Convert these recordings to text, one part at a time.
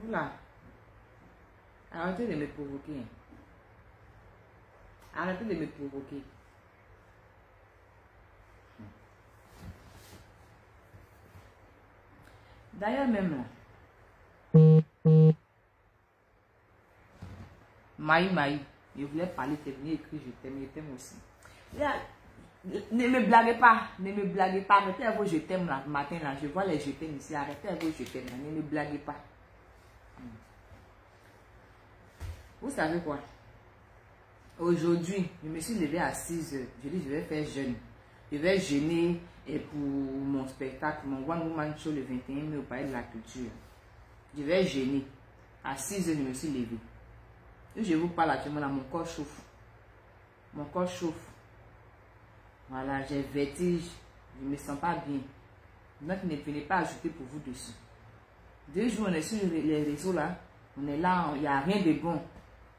Là, arrêtez de me provoquer. Arrêtez de me provoquer. D'ailleurs même là, Maï, je voulais parler, t'es venu écrire, je t'aime aussi. Là, ne me blaguez pas, arrêtez à vos je t'aime là, matin là, je vois les je t'aime ici, arrêtez à vos je t'aime là, ne me blaguez pas. Vous savez quoi? Aujourd'hui, je me suis levée à 6 h. Je dis, je vais faire jeûne. Je vais jeûner pour mon spectacle, mon One Woman Show le 21 mai au Palais de la Culture. Je vais jeûner. À 6 h, je me suis levée. Et je vous parle actuellement là, mon corps chauffe. Mon corps chauffe. Voilà, j'ai vertige. Je ne me sens pas bien. Donc, ne venez pas ajouter pour vous dessus. 2 jours, on est sur les réseaux là. On est là, il n'y a rien de bon.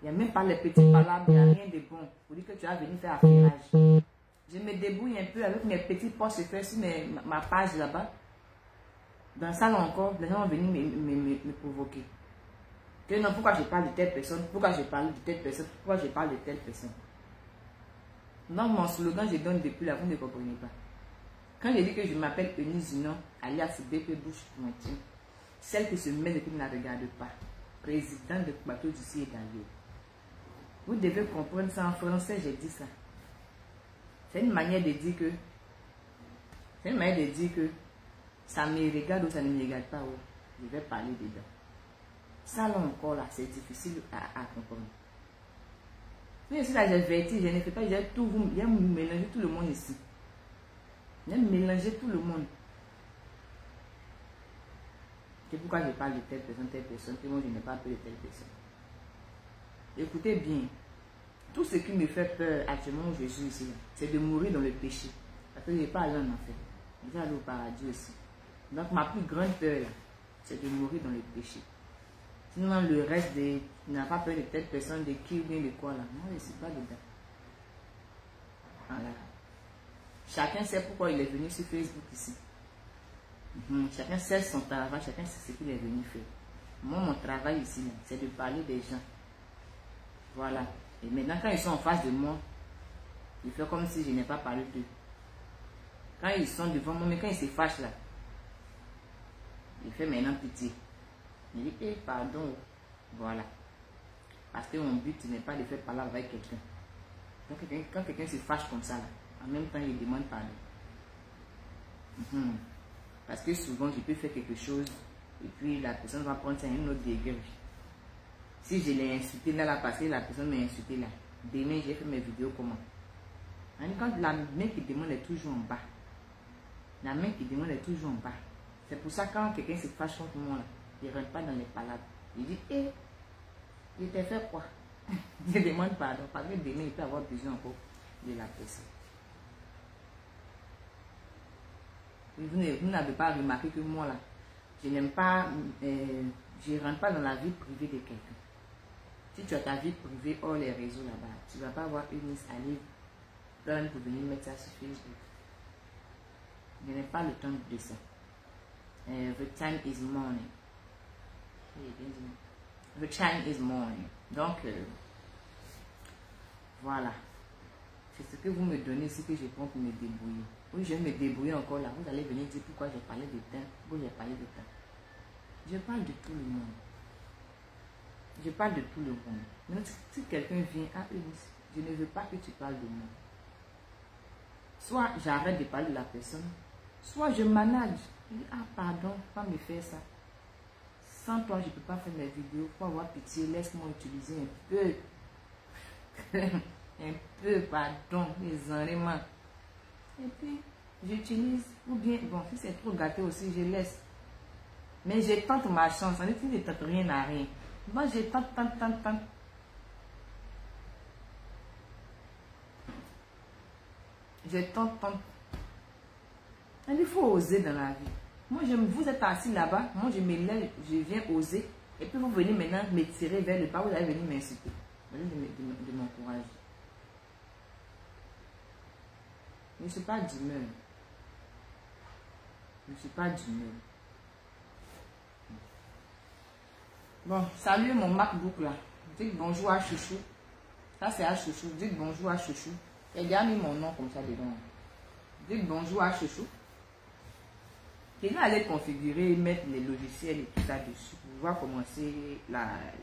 Il n'y a même pas les petits palabres, il n'y a rien de bon. Pour dire que tu vas venir faire affairage. Je me débrouille un peu avec mes petits posts faits sur ma page là-bas. Dans ça là encore, les gens vont venir me provoquer. Que non, pourquoi je parle de telle personne? Pourquoi je parle de telle personne? Pourquoi je parle de telle personne? Non, mon slogan, je donne depuis là, vous ne comprenez pas. Quand je dis que je m'appelle Eunice Zinon, alias BP Bouche Pointue, celle qui se met et qui ne la regarde pas, président de bateau d'ici et d'ailleurs. Vous devez comprendre ça en français, j'ai dit ça. C'est une manière de dire que ça me regarde ou ça ne me regarde pas. Oh, je vais parler dedans. Ça là encore là, c'est difficile à comprendre. Mais si là j'ai vertige, je ne fais pas, j'ai tout, j'ai mélangé tout le monde ici. J'ai mélangé tout le monde. C'est pourquoi je parle de telle personne, que moi je n'ai pas peur de telle personne. Écoutez bien, tout ce qui me fait peur actuellement où je suis ici, c'est de mourir dans le péché. Parce que je n'ai pas allé en enfer. Je vais aller au paradis aussi. Donc ma plus grande peur, c'est de mourir dans le péché. Sinon le reste, je n'ai pas peur de telle personne, de qui ou bien de quoi là. Moi je ne suis pas dedans. Voilà. Chacun sait pourquoi il est venu sur Facebook ici. Chacun sait son travail, chacun sait ce qu'il est venu faire. Moi, mon travail ici, c'est de parler des gens. Voilà. Et maintenant, quand ils sont en face de moi, je fais comme si je n'ai pas parlé d'eux. Quand ils sont devant moi, mais quand ils se fâchent là, je fais maintenant pitié. Je dis, eh, pardon. Voilà. Parce que mon but n'est pas de faire parler avec quelqu'un. Quand quelqu'un se fâche comme ça, là, en même temps, il demande pardon. Parce que souvent, je peux faire quelque chose et puis la personne va prendre ça à un autre degré. Si je l'ai insulté là, parce que la personne m'a insulté là, demain, j'ai fait mes vidéos comment? Quand la main qui demande est toujours en bas. La main qui demande est toujours en bas. C'est pour ça que quand quelqu'un se fâche contre moi, là, il ne rentre pas dans les palabres. Il dit, hé, je t'ai fait quoi? Je demande pardon, parce que demain, il peut avoir besoin encore de la personne. Vous n'avez pas remarqué que moi, là, je n'aime pas, je ne rentre pas dans la vie privée de quelqu'un. Si tu as ta vie privée hors les réseaux là-bas, tu ne vas pas avoir une liste à lire plein pour venir mettre ça sur Facebook. Je n'ai pas le temps de ça. The time is morning. The time is morning. Donc, voilà. C'est ce que vous me donnez, ce que je prends pour me débrouiller. Oui, je vais me débrouiller encore là. Vous allez venir dire pourquoi j'ai parlé de temps, pourquoi j'ai parlé de temps. Je parle de tout le monde. Je parle de tout le monde. Maintenant, si quelqu'un vient à Eunice, je ne veux pas que tu parles de moi. Soit j'arrête de parler de la personne, soit je manage. Je dis, ah pardon, pas me faire ça. Sans toi, je ne peux pas faire mes vidéos. Pour avoir pitié, laisse-moi utiliser un peu. Un peu, pardon, les enlèvements. Et puis, j'utilise, ou bien, bon, si c'est trop gâté aussi, je laisse. Mais je tente ma chance. On dit que je ne tente rien à rien. Moi, je tente. J'ai tant. Il faut oser dans la vie. Moi, vous êtes assis là-bas, moi je me lève, je viens oser. Et puis vous venez maintenant me tirer vers le bas, vous allez venir m'insulter. Vous allez de m'encourager. Je ne suis pas d'humeur. Je ne suis pas d'humeur. Bon, salut mon MacBook là. Dites bonjour à Chouchou. Ça c'est à Chouchou. Dites bonjour à Chouchou. Il a déjà mis mon nom comme ça dedans. Dites bonjour à Chouchou. Et là, aller configurer, mettre les logiciels et tout ça dessus pour pouvoir commencer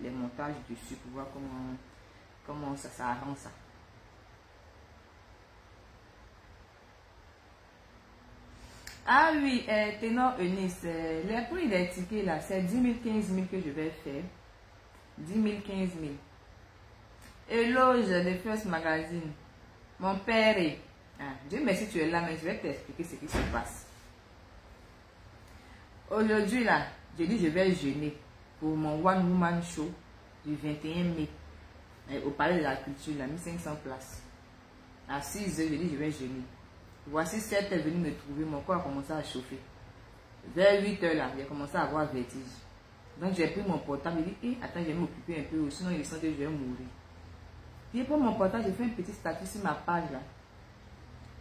les montages dessus, pour voir comment ça arrange ça. Ah oui, Ténor Eunice, les prix des tickets là, c'est 10 000, 15 000 que je vais faire. 10 000, 15 000. Éloge de First Magazine. Mon père est... Ah, Dieu merci tu es là, mais je vais t'expliquer ce qui se passe. Aujourd'hui là, je dis je vais jeûner pour mon One Woman Show du 21 mai au Palais de la Culture, là, 1500 places. À 6 h, je dis je vais jeûner. Voici 7 est venu me trouver, mon corps a commencé à chauffer. Vers 8 h là, j'ai commencé à avoir vertige. Donc j'ai pris mon portable, j'ai dit, attends, je vais m'occuper un peu, sinon il sent que je vais mourir. Puis pour mon portable, j'ai fait un petit statut sur ma page là,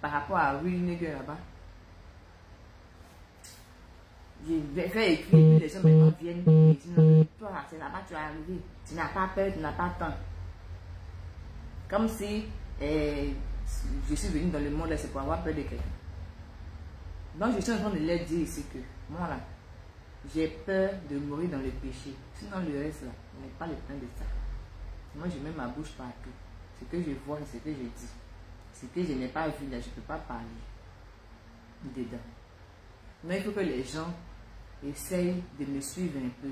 par rapport à Real Nigger là-bas. J'ai fait écrire, puis les gens maintenant viennent et disent, non, toi c'est là-bas, tu es arrivé, tu n'as pas peur, tu n'as pas temps. Comme si je suis venu dans le monde, c'est pour avoir peur de quelqu'un. Donc je suis en train de leur dire ici que, moi là, j'ai peur de mourir dans le péché. Sinon le reste là, je n'ai pas le temps de ça. Moi je mets ma bouche partout. Ce que je vois, ce que je dis. Ce que je n'ai pas vu là, je ne peux pas parler dedans. Mais il faut que les gens essayent de me suivre un peu.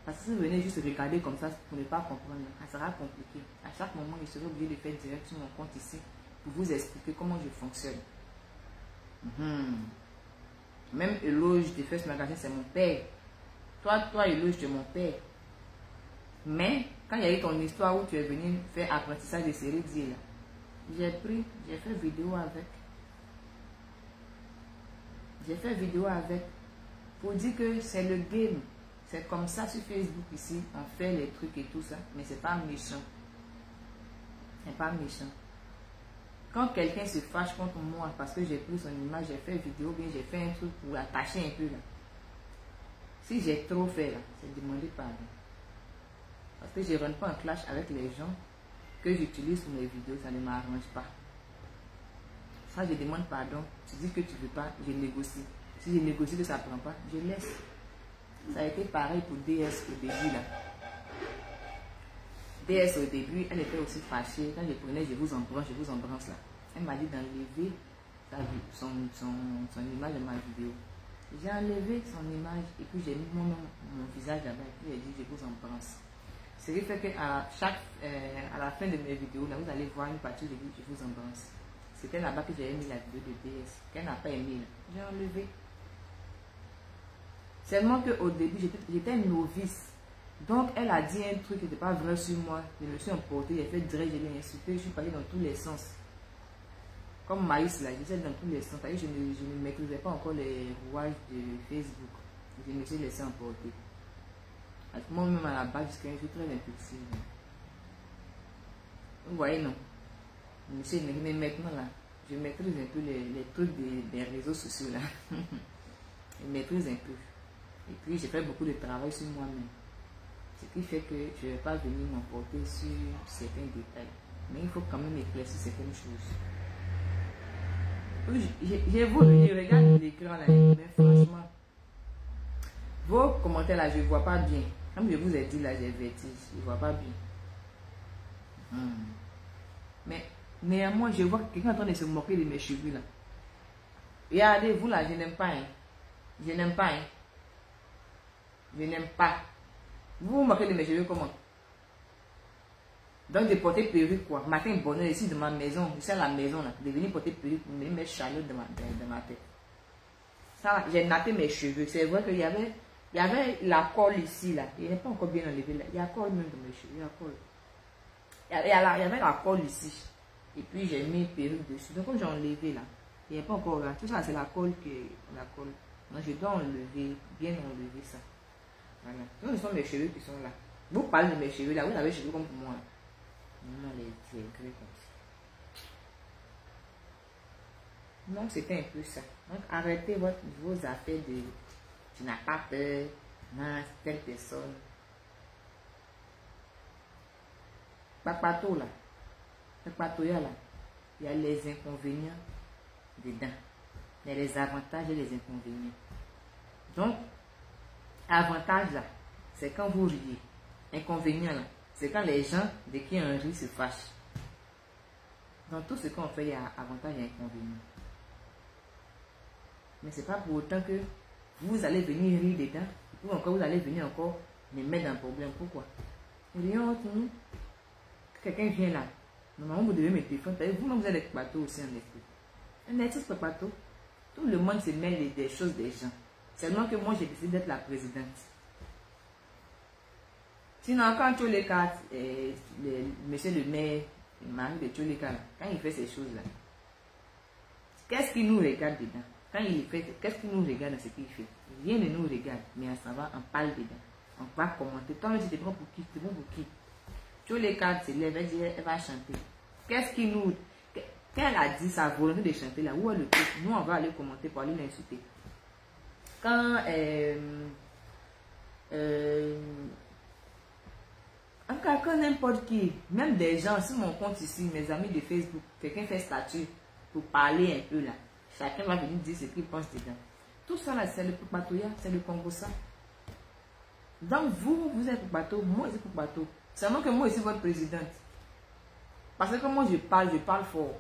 Parce que si vous venez juste regarder comme ça pour ne pas comprendre, ça sera compliqué. À chaque moment, je serai obligé de faire direct sur mon compte ici pour vous expliquer comment je fonctionne. Même Éloge de First Magazine, c'est mon père. Toi, Éloge, tu es mon père. Mais quand il y a eu ton histoire où tu es venu faire apprentissage de série D, j'ai fait vidéo avec. J'ai fait vidéo avec pour dire que c'est le game. C'est comme ça sur Facebook ici, on fait les trucs et tout ça, mais c'est pas méchant. C'est pas méchant. Quand quelqu'un se fâche contre moi parce que j'ai pris son image, j'ai fait vidéo, bien j'ai fait un truc pour attacher un peu là. Si j'ai trop fait là, c'est demander pardon. Parce que je ne rentre pas en clash avec les gens que j'utilise pour mes vidéos, ça ne m'arrange pas. Ça, je demande pardon. Tu dis que tu ne veux pas, je négocie. Si je négocie que ça ne prend pas, je laisse. Ça a été pareil pour DS au début là. DS au début, elle était aussi fâchée. Quand je prenais, je vous embrasse là. Elle m'a dit d'enlever son image de ma vidéo. J'ai enlevé son image et puis j'ai mis mon visage là-bas et puis j'ai dit je vous embrasse. Ce qui fait qu'à la fin de mes vidéos, là, vous allez voir une partie où je dis je vous embrasse. C'était là-bas que j'avais mis la vidéo de DS, qu'elle n'a pas aimé. J'ai enlevé. Seulement qu'au début, j'étais novice. Donc, elle a dit un truc qui n'était pas vrai sur moi. Je me suis emportée, j'ai fait direct, je l'ai insulté, je suis partie dans tous les sens. Comme Maïs, là, j'étais dans tous les sens. Je ne maîtrisais pas encore les rouages de Facebook. Je me suis laissé emporter. Moi-même à la base, je suis très impulsive. Vous voyez, non? Monsieur, mais maintenant, là, je maîtrise un peu les trucs des réseaux sociaux, là. Je maîtrise un peu. Et puis, j'ai fait beaucoup de travail sur moi-même. Ce qui fait que je ne vais pas venir m'emporter sur certains détails. Mais il faut quand même éclaircir certaines choses. Je regarde l'écran là, mais franchement, vos commentaires là, je ne vois pas bien. Comme je vous ai dit là, j'ai vertige, je ne vois pas bien. Mais néanmoins, je vois quelqu'un en train de se moquer de mes cheveux là. Regardez, vous là, je n'aime pas. Hein. Je n'aime pas. Hein. Je n'aime pas. Vous vous moquez de mes cheveux comment? Donc de porter perruque quoi. Matin bonheur ici de ma maison, je suis à la maison là, de venir porter perruque pour me mettre chaleur de ma tête. Ça, j'ai nappé mes cheveux. C'est vrai qu'il y avait la colle ici là. Il n'est pas encore bien enlevé là. Il y a la colle même dans mes cheveux. Il y a la colle. Il y avait la colle ici. Et puis j'ai mis perruque dessus. Donc quand j'ai enlevé là, il n'y a pas encore là. Tout ça c'est la colle la colle. Donc je dois enlever, bien enlever ça. Voilà. Donc ce sont mes cheveux qui sont là. Vous parlez de mes cheveux là, vous avez les cheveux comme pour moi. Non, les gris comme ça. Donc c'était un peu ça. Donc arrêtez vos affaires de tu n'as pas peur, non, telle personne. Papato là, papatoya là, il y a les inconvénients dedans. Il y a les avantages et les inconvénients. Donc, avantage là, c'est quand vous riez. Inconvénient là, c'est quand les gens de qui on rit se fâchent. Dans tout ce qu'on fait, il y a avantage et inconvénient. Mais c'est pas pour autant que vous allez venir rire dedans, ou encore vous allez venir encore me mettre dans le problème. Pourquoi? Rions entre nous. Quelqu'un vient là. Normalement, vous devez me défendre. Vous-même, vous êtes des bateaux aussi en esprit. Un artiste bateau. Tout le monde se mêle des choses des gens. Seulement que moi, j'ai décidé d'être la présidente. Sinon, quand Tcholeka, monsieur le maire, le mari de Tcholeka, quand il fait ces choses-là, qu'est-ce qu'il nous regarde dedans? Quand il fait, qu'est-ce qu'il nous regarde dans ce qu'il fait? Rien ne nous regarde, mais ça va, on parle dedans. On va commenter. Toi, tu te prends pour qui? Tu te prends pour qui? Tcholeka se lève, elle va chanter. Qu'est-ce qu'il nous... Quand elle a dit sa volonté de chanter là, où est le truc? Nous, on va aller commenter pour aller l'insulter. Quand quand n'importe qui, même des gens, sur mon compte ici, mes amis de Facebook, quelqu'un fait statut pour parler un peu là, chacun va venir dire ce qu'il pense dedans. Tout ça là, c'est le Patoya, c'est le Congo ça. Donc vous êtes bateau, moi je suis bateau. Seulement que moi je suis votre présidente. Parce que moi je parle fort.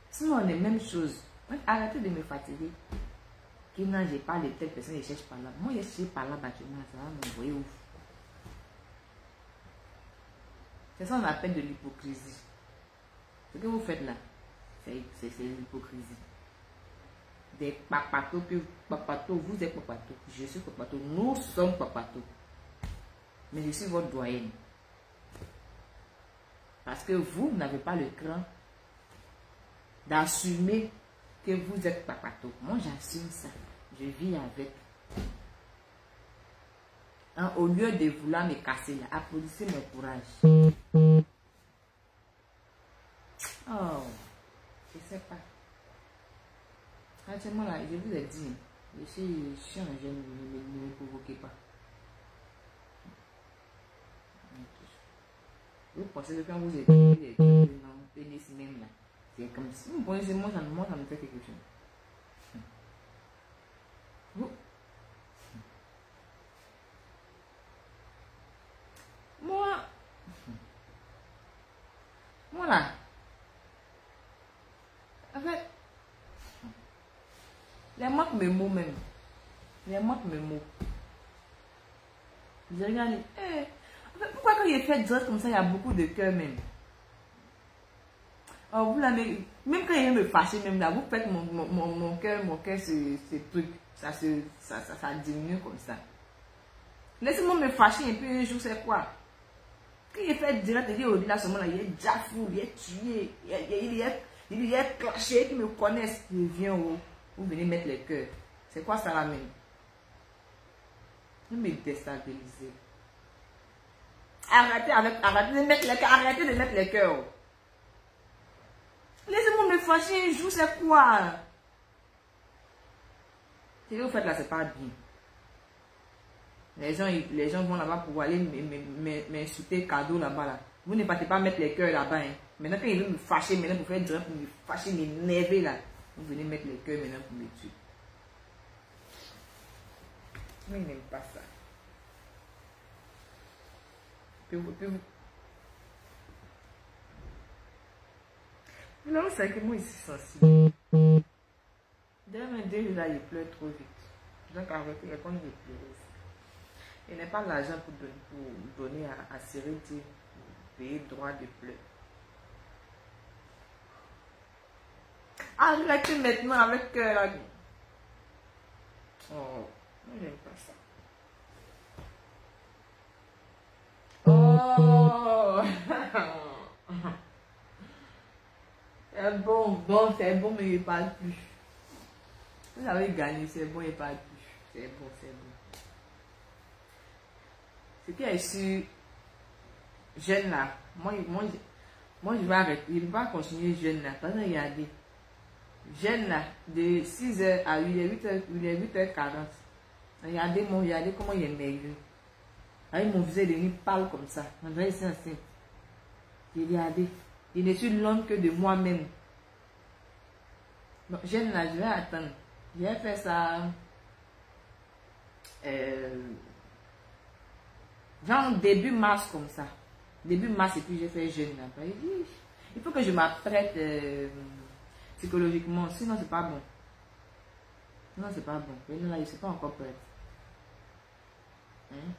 Sinon on est même chose. Arrêtez de me fatiguer. Que non, j'ai pas de telle personne, je cherche par là. Moi je cherche par là, bâtiment, ça va m'envoyer ouf. C'est ça qu'on appelle de l'hypocrisie. Ce que vous faites là, c'est l'hypocrisie. Des papatos, vous êtes papato, je suis papato, nous sommes papato. Mais je suis votre doyenne. Parce que vous n'avez pas le cran d'assumer que vous êtes papato. Moi j'assume ça. Je vis avec. Hein, au lieu de vouloir me casser là, applaudissez mon courage. Oh, je sais pas. Actuellement là, je vous ai dit, je suis un jeune, ne me provoquez pas. Vous pensez que quand vous êtes non, pénis même là, c'est comme si vous pensez moi ça me fait quelque chose. Vous, moi là, en fait, les marques me mots même. Les marques me mots. Je regarde, en fait, pourquoi quand il est fait direct comme ça, il y a beaucoup de cœur même. Oh, vous là, même quand il me fâcher même là, vous faites mon cœur, ce truc, ça diminue comme ça. Laissez-moi me fâcher un peu un jour, c'est quoi? Quand il est fait direct, il est au-delà, ce moment-là, il est déjà fou, il est tué, il est clashé, qui me connaissent, il vient où vous venez mettre les cœurs. C'est quoi ça la même? Vous me déstabilisez. Arrêtez de mettre les cœurs. Laissez-moi me fâcher un jour, c'est quoi? Ce que vous faites là, c'est pas bien. Les gens vont là-bas pour aller m'insulter cadeau là-bas. Là. Vous ne partez pas mettre les cœurs là-bas. Hein. Maintenant, quand il veut me fâcher, maintenant pour faire direct, pour me fâcher, m'énerver là, vous venez mettre les cœurs maintenant pour me tuer. Moi, il n'aime pas ça. Là, c'est que moi, je suis sensible. Demain, là, il pleure trop vite. Donc, avec les comptes, il pleure. Il n'est pas l'argent pour donner à Sérénité pour payer droit de pleurs. Arrêtez maintenant avec la... Oh, moi j'aime pas ça. Oh C'est bon, c'est bon, mais il ne parle plus. Vous avez gagné, c'est bon, il ne parle plus. C'est bon, c'est bon. Ce qui est sûr, jeune là, moi je vais arrêter. Il ne va pas continuer jeune là. Parce que regardez, jeune là, de 6h à 8h40. Regardez comment il est maigre. Avec mon visage devenu pâle comme ça. On dirait que c'est enceinte. Regardez. Il ne suis l'homme que de moi-même. Donc, jeune là, je vais attendre. Je vais faire ça. Genre début mars comme ça. Début mars et puis j'ai fait jeune là. Il faut que je m'apprête psychologiquement. Sinon, c'est pas bon. Non, c'est pas bon. Et là, je ne suis pas encore prête. Hein?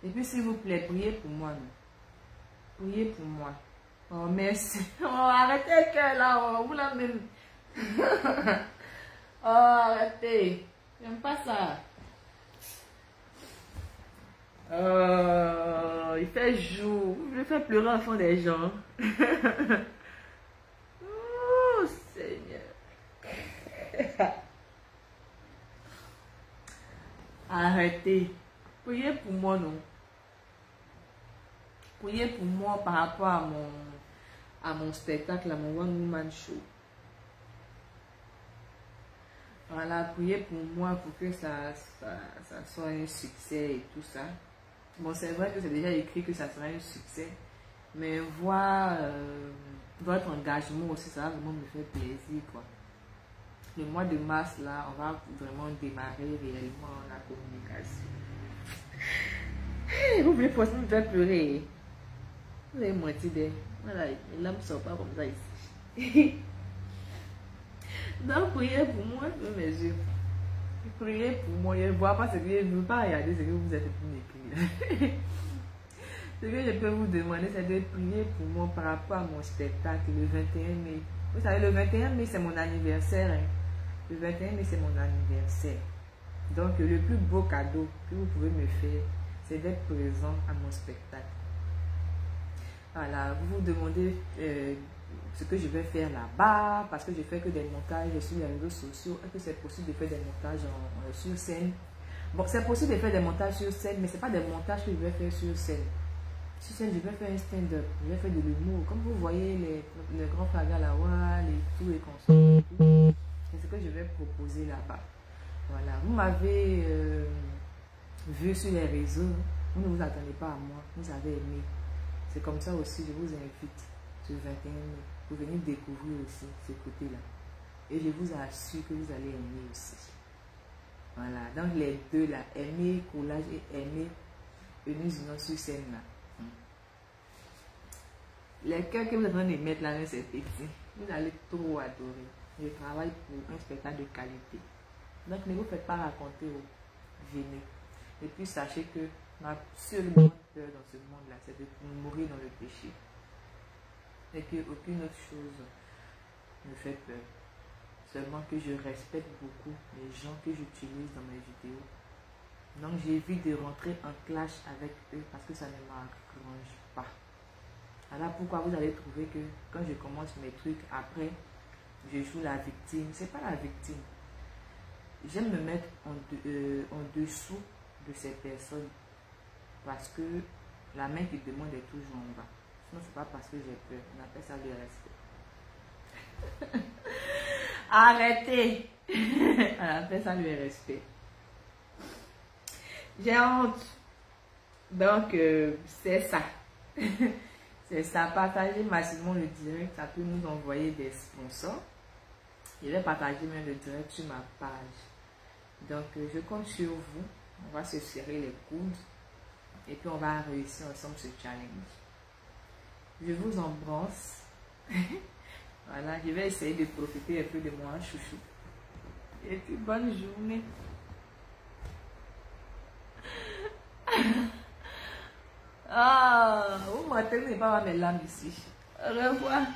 Et puis, s'il vous plaît, priez pour moi. Non? Priez pour moi. Oh, merci. Oh, arrêtez le cœur là. Oh, vous la même. Oh, arrêtez. J'aime pas ça. Oh, il fait jour. Je vais faire pleurer au fond des gens. Oh, Seigneur. Arrêtez. Priez pour moi, non? Priez pour moi par rapport à mon spectacle, à mon One Woman Show. Voilà, priez pour moi pour que ça soit un succès et tout ça. Bon, c'est vrai que c'est déjà écrit que ça sera un succès, mais voir votre engagement aussi, ça va vraiment me faire plaisir, quoi. Le mois de mars, là, on va vraiment démarrer réellement la communication. Vous voulez forcément me faire pleurer? Vous avez menti d'elle. Voilà, les larmes ne sont pas comme ça ici. Donc, priez pour moi, mes yeux. Priez pour moi. Je ne vois pas ce que je ne veux pas regarder ce que vous êtes écrit. Ce que je peux vous demander, c'est de prier pour moi par rapport à mon spectacle le 21 mai. Vous savez, le 21 mai, c'est mon anniversaire. Hein. Le 21 mai, c'est mon anniversaire. Donc, le plus beau cadeau que vous pouvez me faire, c'est d'être présent à mon spectacle. Voilà, vous vous demandez ce que je vais faire là-bas, parce que je fais que des montages sur les réseaux sociaux. Est-ce que c'est possible de faire des montages sur scène? Bon, c'est possible de faire des montages sur scène, mais ce n'est pas des montages que je vais faire sur scène. Sur scène, je vais faire un stand-up, je vais faire de l'humour. Comme vous voyez, les grands flagas là-bas, les tout, les consoles, c'est ce que je vais proposer là-bas. Voilà, vous m'avez vu sur les réseaux, vous ne vous attendez pas à moi, vous avez aimé. C'est comme ça aussi, je vous invite ce 21 mai. Vous venez découvrir aussi ce côté-là. Et je vous assure que vous allez aimer aussi. Voilà, donc les deux là, aimer collage et aimer nous unir sur scène là. Les cœurs que vous êtes en train de mettre là, c'est petit. Vous allez trop adorer. Je travaille pour un spectacle de qualité. Donc ne vous faites pas raconter, venez. Et puis sachez que ma seule peur dans ce monde-là, c'est de mourir dans le péché. Et qu'aucune autre chose me fait peur. Seulement que je respecte beaucoup les gens que j'utilise dans mes vidéos. Donc j'évite de rentrer en clash avec eux parce que ça ne m'arrange pas. Alors pourquoi vous allez trouver que quand je commence mes trucs, après, je joue la victime. C'est pas la victime. J'aime me mettre en dessous de ces personnes. Parce que la main qui demande est toujours en bas. Sinon, c'est pas parce que j'ai peur. On appelle ça le respect. Arrêtez. On appelle ça le respect. J'ai honte. Donc, c'est ça. C'est ça. Partagez massivement le direct. Ça peut nous envoyer des sponsors. Je vais partager même le direct sur ma page. Donc, je compte sur vous. On va se serrer les coudes. Et puis, on va réussir ensemble ce challenge. Je vous embrasse. Voilà, je vais essayer de profiter un peu de moi, chouchou. Et puis, bonne journée. Ah, vous m'entendez pas mes larmes ici. Au revoir.